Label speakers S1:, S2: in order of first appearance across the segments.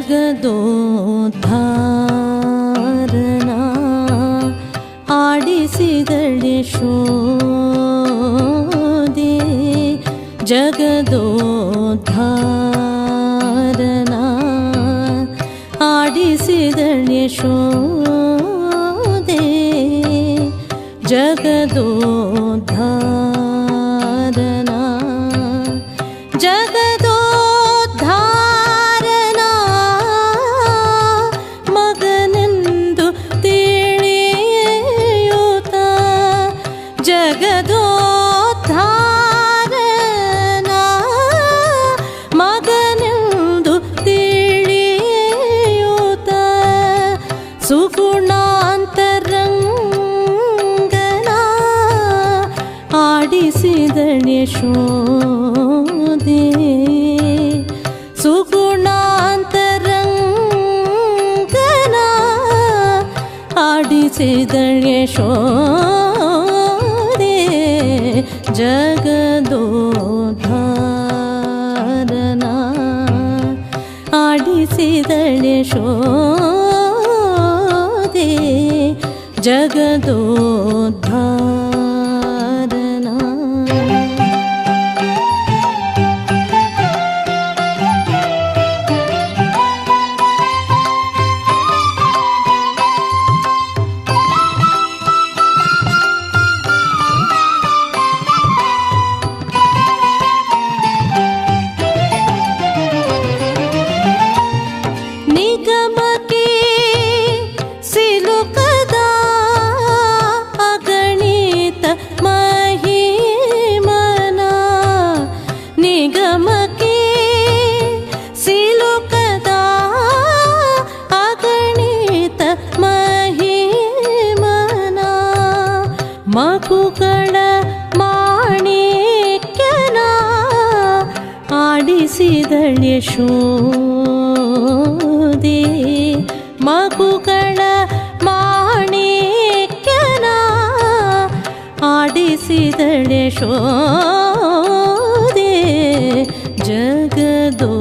S1: ಜಗದೋದ್ಧಾರನ ಆಡಿಸಿದಳೆ ಯಶೋದೆ ಜಗದೋದ್ಧಾರನ ಆಡಿಸಿದಳೆ ಯಶೋದೆ ಜಗದೋದ್ಧಾರನ ಜಗದೋದ್ಧಾರನ ಮಗನೆಂದು ತಿಳಿಯುತ್ತ ಜಗದೋದ್ಧಾರನ ಮಗನೆಂದು ತಿಳಿಯುತ್ತ ಸುಗುಣಾಂತರಂಗನ ಆಡಿಸಿದಳೆ ಯಶೋದೆ ಸುಗುಣಾಂತರಂಗನ ಆಡಿಸಿದಳೆ ಯಶೋದೆ ಜಗದೋದ್ಧಾರನ ಆಡಿಸಿದಳೆ ಯಶೋದೆ ಜಗದೋದ್ಧಾರನ ನಿಗಮಕ್ಕೆ ಸಿಲುಕದ ಅಗಣಿತ ಮಹಿಮನ ನಿಗಮಕ್ಕೆ ಸಿಲುಕದ ಅಗಣಿತ ಮಹಿಮನ ಮಗುಗಳ ಮಾಣಿಕ್ಯನ ಆಡಿಸಿದಳೆ ಯಶೋದೆ ಮಗುಗಳ ಮಾಣಿಕ್ಯನ ಆಡಿಸಿದಳೆ ಯಶೋದೆ ಜಗದೋದ್ಧಾರನ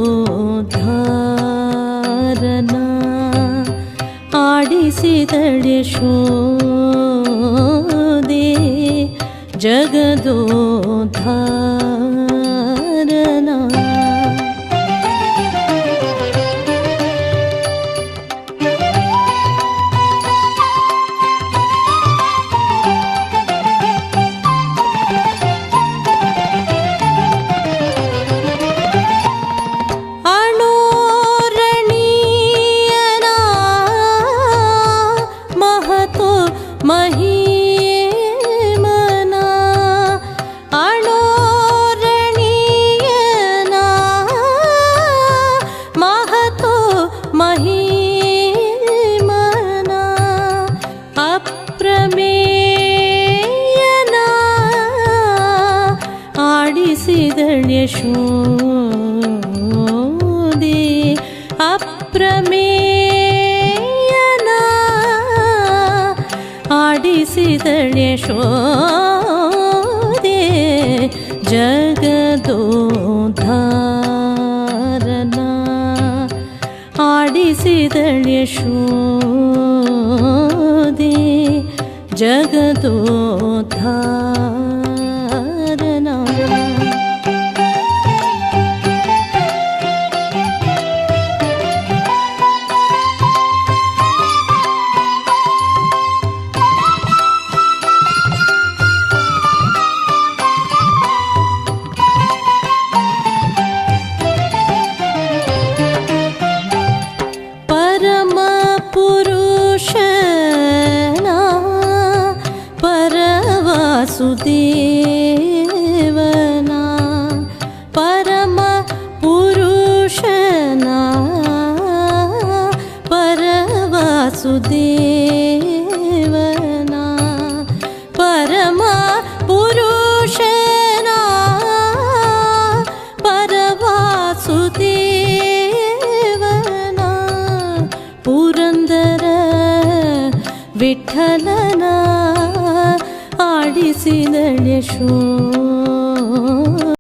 S1: ಆಡಿಸಿದಳೆ ಯಶೋದೆ ಜಗದೋದ್ಧಾರನ ಅಣೋರಣೀಯನ ಮಹತೋ ಮಹಿಮನ ಅಣೋರಣೀಯನ ಮಹತೋ ಮಹಿಮನ ಅಪ್ರಮೇಯನ ಆಡಿಸಿದಳೆ ಯಶೋದೆ ಅಪ್ರಮೇಯನ ಆಡಿಸಿದಳೆ ಯಶೋದೆ ಜಗದೋದ್ಧಾರನ ಆಡಿಸಿದಳೆ ಯಶೋದೆ ಜಗದೋದ್ಧಾರನ ಪರಮ ಪುರುಷನ ಪರವಾಸುದೇವನ ಪರಮ ಪುರುಷನ ಪರವಾಸುದೇವನ ಪರಮ ಪುರುಷನ ಪರವಾಸುದೇವನ ಪುರಂದರ ವಿಠಲನ ಆಡಿಸಿದಳೆ ಯಶೋದೆ